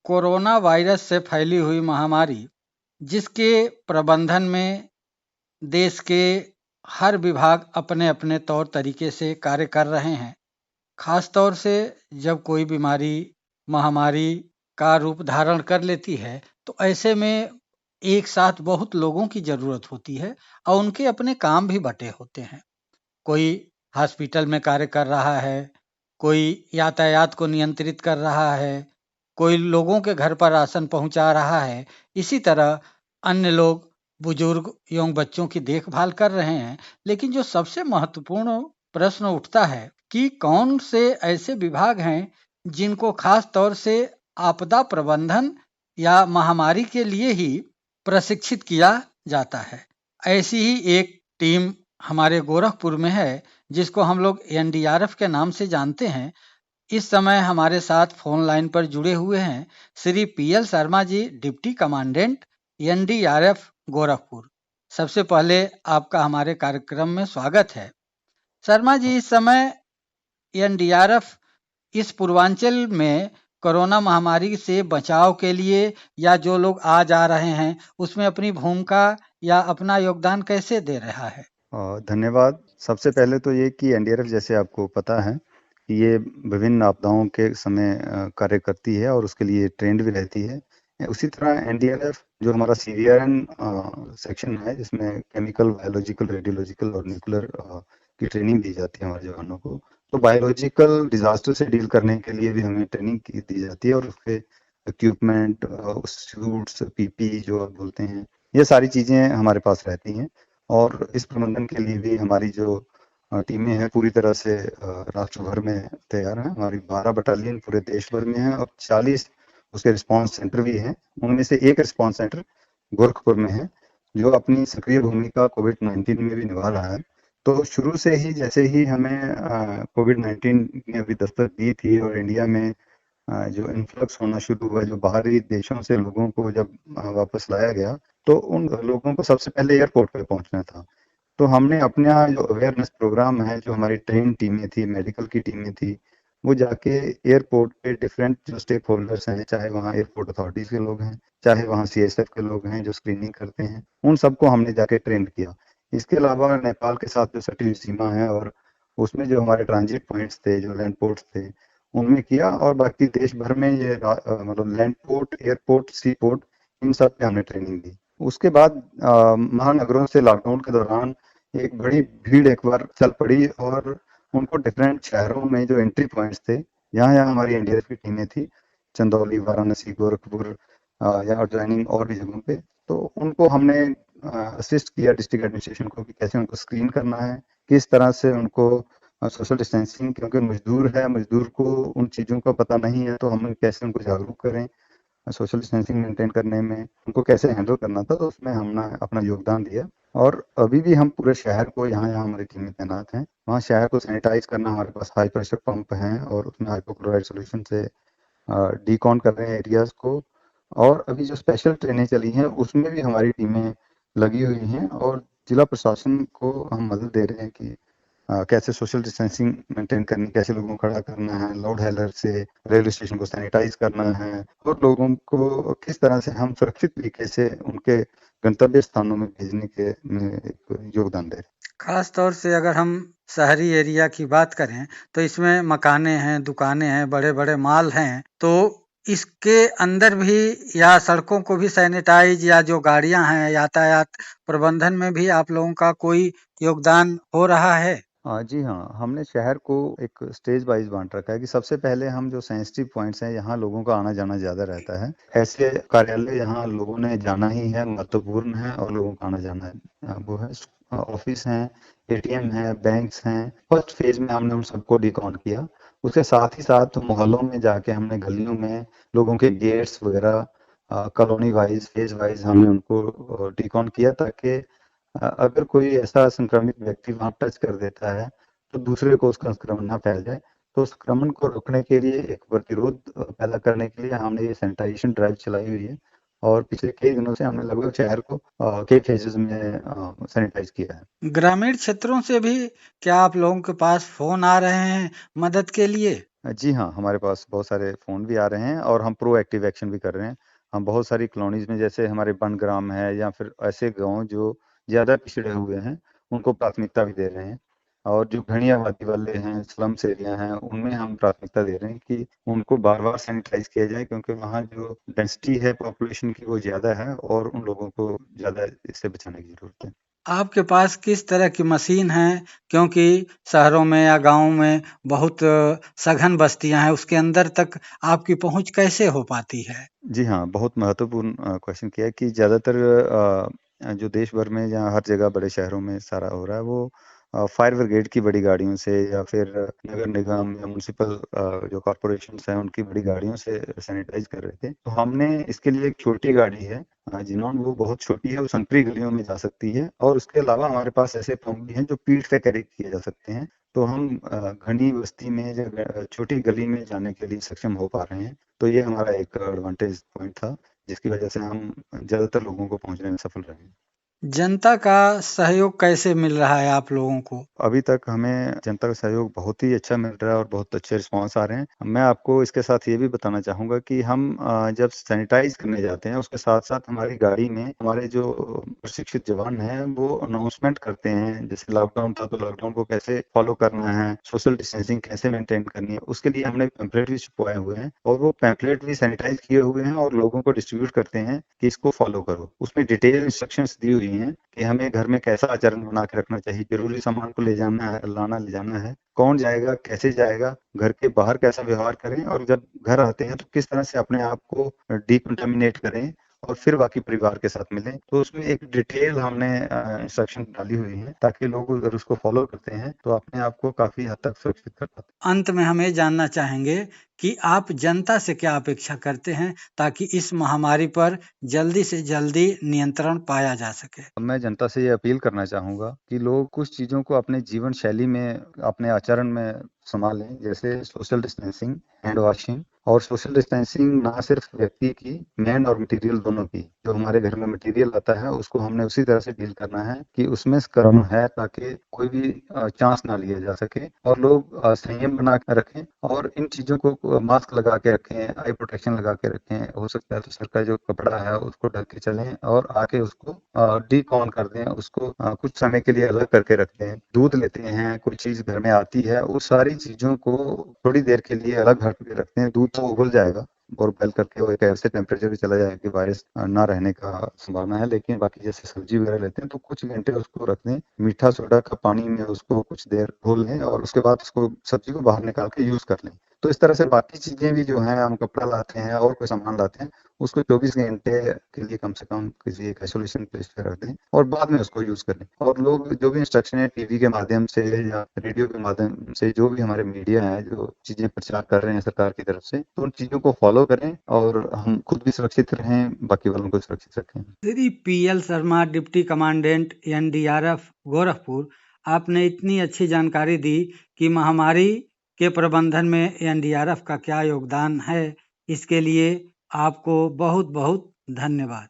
Corona virus से फैली हुई महामारी जिसके प्रबंधन में देश के हर विभाग अपने अपने तौर तरीके से कार्य कर रहे हैं। खास तौर से जब कोई बीमारी महामारी का रूप धारण कर लेती है तो ऐसे में एक साथ बहुत लोगों की जरूरत होती है और उनके अपने काम भी बटे होते हैं। कोई हॉस्पिटल में कार्य कर रहा है, कोई यातायात को नियंत्रित कर रहा है, कोई लोगों के घर पर राशन पहुंचा रहा है। इसी तरह अन्य लोग बुजुर्ग एवं बच्चों की देखभाल कर रहे हैं। लेकिन जो सबसे महत्वपूर्ण प्रश्न उठता है कि कौन से ऐसे विभाग हैं जिनको खास तौर से आपदा प्रबंधन या महामारी के लिए ही प्रशिक्षित किया जाता है। ऐसी ही एक टीम हमारे गोरखपुर में है जिसको हम लोग एनडीआरएफ के नाम से जानते हैं। इस समय हमारे साथ फोन लाइन पर जुड़े हुए हैं Shri PL Sharma ji, deputy commandant NDRF Gorakhpur. सबसे पहले आपका हमारे कार्यक्रम में स्वागत है। शर्मा जी, इस समय एनडीआरएफ इस पूर्वांचल में कोरोना महामारी से बचाव के लिए या जो लोग आ जा रहे हैं उसमें अपनी भूमिका या अपना योगदान कैसे दे रहा है? धन्यवाद। सबसे पहले तो ये कि एनडीआरएफ, जैसे आपको पता है कि ये विभिन्न आपदाओं के समय कार्य करती है और उसके लिए ट्रेंड भी रहती है। उसी तरह एनडीआरएफ जो हमारा सीवीआरएन सेक्शन है, जिसमें केमिकल, बायोलॉजिकल, रेडियोलॉजिकल और न्यूक्लियर की ट्रेनिंग दी जाती है हमारे जवानों को। तो बायोलॉजिकल डिजास्टर से डील करने के लिए भी हमें ट्रेनिंग दी जाती है और उसके इक्विपमेंट, सूट्स, पीपी जो आप बोलते हैं, ये सारी चीजें हमारे पास रहती हैं। और इस प्रबंधन के लिए भी हमारी जो टीमें हैं पूरी तरह से राष्ट्र भर में तैयार हैं। हमारी 12 बटालियन पूरे देश भर में है और 40 उसके रिस्पांस सेंटर भी हैं। उनमें से एक रिस्पांस सेंटर गोरखपुर में है जो अपनी सक्रिय भूमिका कोविड-19 में भी निभा रहा है। तो शुरू से ही जैसे ही हमें कोविड-19 ने अभी दस्तक दी थी और इंडिया में जो इन्फ्लक्स होना शुरू हुआ, जो बाहरी देशों से लोगों को जब वापस लाया गया, तो उन लोगों को सबसे पहले एयरपोर्ट पे पहुंचना था। तो हमने अपना जो अवेयरनेस प्रोग्राम है, जो हमारी ट्रेन टीमें थी, मेडिकल की टीमें थी, वो जाके एयरपोर्ट पे डिफरेंट जो स्टेक होल्डर्स हैं, चाहे वहाँ एयरपोर्ट अथॉरिटीज के लोग हैं, चाहे वहाँ सीएसएफ के लोग हैं जो स्क्रीनिंग करते हैं, उन सबको हमने जाके ट्रेन किया। इसके अलावा नेपाल के साथ जो सटी हुई सीमा है और उसमें जो हमारे ट्रांजिट पॉइंट्स थे, जो लैंड पोर्ट्स थे, उनमें किया। और बाकी देश भर में ये मतलब लैंड पोर्ट, एयरपोर्ट, सी पोर्ट, इन सब पे हमने ट्रेनिंग दी। उसके बाद महानगरों से लॉकडाउन के दौरान एक बड़ी भीड़ एक बार चल पड़ी और उनको डिफरेंट शहरों में जो एंट्री पॉइंट्स थे, यहाँ यहाँ हमारी एनडीआरएफ की टीमें थी, चंदौली, वाराणसी, गोरखपुर या ज्वाइनिंग और भी जगहों पे। तो उनको हमने असिस्ट किया डिस्ट्रिक्ट एडमिनिस्ट्रेशन को कि कैसे उनको स्क्रीन करना है, किस तरह से उनको सोशल डिस्टेंसिंग, क्योंकि मजदूर है, मजदूर को उन चीज़ों का पता नहीं है, तो हम कैसे उनको जागरूक करें सोशल डिस्टेंसिंग मेंटेन करने में, उनको कैसे हैंडल करना था। तो उसमें हमने अपना योगदान दिया। और अभी भी हम पूरे शहर को, यहाँ यहाँ हमारी टीमें तैनात हैं, वहाँ शहर को सैनिटाइज करना, हमारे पास हाई प्रेशर पंप हैं और उसमें हाइपोक्लोराइड सोल्यूशन से डिकॉन कर रहे हैं एरियाज को। और अभी जो स्पेशल ट्रेनें चली हैं उसमें भी हमारी टीमें लगी हुई हैं और जिला प्रशासन को हम मदद दे रहे हैं कि कैसे सोशल डिस्टेंसिंग मेंटेन करनी, कैसे लोगों को खड़ा करना है, लाउड हेलर से रेलवे स्टेशन को सैनिटाइज करना है और लोगों को किस तरह से हम सुरक्षित तरीके से उनके गंतव्य स्थानों में भेजने के में एक योगदान दे रहे हैं। खास तौर से अगर हम शहरी एरिया की बात करें तो इसमें मकाने हैं, दुकानें हैं, बड़े बड़े मॉल हैं, तो इसके अंदर भी या सड़कों को भी सैनिटाइज या जो गाड़ियां हैं यातायात प्रबंधन में भी आप लोगों का कोई योगदान हो रहा है? जी हाँ, हमने शहर को एक स्टेज वाइज बांट रखा है कि सबसे पहले हम जो सेंसिटिव पॉइंट्स हैं, यहाँ लोगों का आना जाना ज्यादा रहता है। ऐसे कार्यालय यहाँ लोगों ने जाना ही है, महत्वपूर्ण है और लोगों का आना जाना है, वो है ऑफिस हैं, एटीएम है, बैंक्स हैं। फर्स्ट फेज में हमने उन सबको डिकॉन किया। उसके साथ ही साथ मोहल्लों में जाके हमने गलियों में लोगों के गेट्स वगैरह कॉलोनी वाइज, फेज वाइज हमने उनको डिकॉन किया, ताकि अगर कोई ऐसा संक्रमित व्यक्ति वहां टच कर देता है तो दूसरे को उसका संक्रमण ना फैल जाए। तो संक्रमण को रोकने के लिए, एक प्रतिरोध पैदा करने के लिए हमने ये सैनिटाइजेशन ड्राइव चलाई हुई है और पिछले कई दिनों से हमने लगभग शहर को कई फेजेस में सैनिटाइज किया है। ग्रामीण क्षेत्रों से भी क्या आप लोगों के पास फोन आ रहे हैं मदद के लिए? जी हाँ, हमारे पास बहुत सारे फ़ोन भी आ रहे हैं और हम प्रोएक्टिव एक्शन भी कर रहे हैं। हम बहुत सारी कॉलोनीज़ में जैसे हमारे बनग्राम है या फिर ऐसे गाँव जो ज़्यादा पिछड़े हुए हैं, उनको प्राथमिकता भी दे रहे हैं। और जो घनी आबादी वाले हैं, स्लम्स एरिया हैं, उनमें हम प्राथमिकता दे रहे हैं कि उनको बार-बार सैनिटाइज़ किया जाए क्योंकि वहाँ जो डेंसिटी है पॉपुलेशन की वो ज़्यादा है और उन लोगों को ज़्यादा इससे बचाने की ज़रूरत है। आपके पास किस तरह की मशीन है? क्योंकि शहरों में या गाँव में बहुत सघन बस्तियाँ हैं, उसके अंदर तक आपकी पहुँच कैसे हो पाती है? जी हाँ, बहुत महत्वपूर्ण क्वेश्चन किया है कि ज़्यादातर जो देश भर में या हर जगह बड़े शहरों में सारा हो रहा है वो फायर ब्रिगेड की बड़ी गाड़ियों से या फिर नगर निगम या म्युनिसिपल जो कॉर्पोरेशंस हैं उनकी बड़ी गाड़ियों से सैनिटाइज़ कर रहे थे। तो हमने इसके लिए एक छोटी गाड़ी है जिनॉन, वो बहुत छोटी है, वो संकरी गलियों में जा सकती है और उसके अलावा हमारे पास ऐसे पंप भी हैं जो पीठ पे कैरी किए जा सकते हैं। तो हम घनी बस्ती में या छोटी गली में जाने के लिए सक्षम हो पा रहे हैं। तो ये हमारा एक एडवांटेज पॉइंट था, जिसकी वजह से हम ज़्यादातर लोगों को पहुँचने में सफल रहे हैं। जनता का सहयोग कैसे मिल रहा है आप लोगों को? अभी तक हमें जनता का सहयोग बहुत ही अच्छा मिल रहा है और बहुत अच्छे रिस्पॉन्स आ रहे हैं। मैं आपको इसके साथ ये भी बताना चाहूँगा कि हम जब सैनिटाइज़ करने जाते हैं, उसके साथ-साथ हमारी गाड़ी में हमारे जो प्रशिक्षित जवान हैं, वो अनाउंसमेंट करते हैं। जैसे लॉकडाउन था, तो लॉकडाउन को कैसे फॉलो करना है, सोशल डिस्टेंसिंग कैसे मेंटेन करनी है, उसके लिए हमने पैम्फलेट भी छपवाए हुए हैं और वो पैम्फलेट भी सैनिटाइज़ किए हुए हैं और लोगों को डिस्ट्रीब्यूट करते हैं कि इसको फॉलो करो। उसमें डिटेल इंस्ट्रक्शंस दी हुई हैं कि हमें घर में कैसा आचरण बना के रखना चाहिए, ज़रूरी सामान को ले जाना है, लाना ले जाना है, कौन जाएगा, कैसे जाएगा, घर के बाहर कैसा व्यवहार करें और जब घर आते हैं तो किस तरह से अपने आप को डिकंटामिनेट करें और फिर बाकी परिवार के साथ मिलें। तो उसमें एक डिटेल हमने इंस्ट्रक्शन डाली हुई है ताकि लोग अगर उसको फॉलो करते हैं तो अपने आप को काफ़ी हद तक सुरक्षित कर पाते हैं। अंत में हम ये जानना चाहेंगे कि आप जनता से क्या अपेक्षा करते हैं ताकि इस महामारी पर जल्दी से जल्दी नियंत्रण पाया जा सके? मैं जनता से ये अपील करना चाहूँगा कि लोग कुछ चीज़ों को अपने जीवन शैली में, अपने आचरण में सँभालें, जैसे सोशल डिस्टेंसिंग, हैंड वॉशिंग और सोशल डिस्टेंसिंग ना सिर्फ़ व्यक्ति की, मैन और मटीरियल दोनों की। जो हमारे घर में मटीरियल आता है, उसको हमने उसी तरह से डील करना है कि उसमें कर्म है ताकि कोई भी चांस ना लिया जा सके और लोग संयम बना के रखें और इन चीज़ों को मास्क लगा के रखें, आई प्रोटेक्शन लगा के रखें। हो सकता है तो सर का जो कपड़ा है, उसको ढक के चलें और आके उसको डिकॉन कर दें, उसको कुछ समय के लिए अलग करके रख दें। दूध लेते हैं, कोई चीज़ घर में आती है, उस सारी चीज़ों को थोड़ी देर के लिए अलग हट के रखते हैं। दूध तो उबल जाएगा और बॉयल करके वो एक ऐसे टेम्परेचर पे चला जाएगा कि वायरस ना रहने का संभावना है। लेकिन बाकी जैसे सब्ज़ी वगैरह लेते हैं तो कुछ घंटे उसको रख दें। मीठा सोडा का पानी में उसको कुछ देर घोल लें और उसके बाद उसको सब्ज़ी को बाहर निकाल के यूज़ कर लें। तो इस तरह से बाकी चीज़ें भी जो हैं, हम कपड़ा लाते हैं और कोई सामान लाते हैं, उसको 24 घंटे के लिए कम से कम किसी एक आइसोलेशन प्लेस पे रख दें और बाद में उसको यूज़ करें। और लोग जो भी इंस्ट्रक्शन है टीवी के माध्यम से या रेडियो के माध्यम से, जो भी हमारे मीडिया है, जो चीज़ें प्रचार कर रहे हैं सरकार की तरफ से, तो उन चीज़ों को फॉलो करें और हम खुद भी सुरक्षित रहें, बाकी वालों को सुरक्षित रखें। Shri PL Sharma, deputy commandant NDRF Gorakhpur, आपने इतनी अच्छी जानकारी दी कि महामारी के प्रबंधन में एनडीआरएफ का क्या योगदान है, इसके लिए आपको बहुत बहुत धन्यवाद।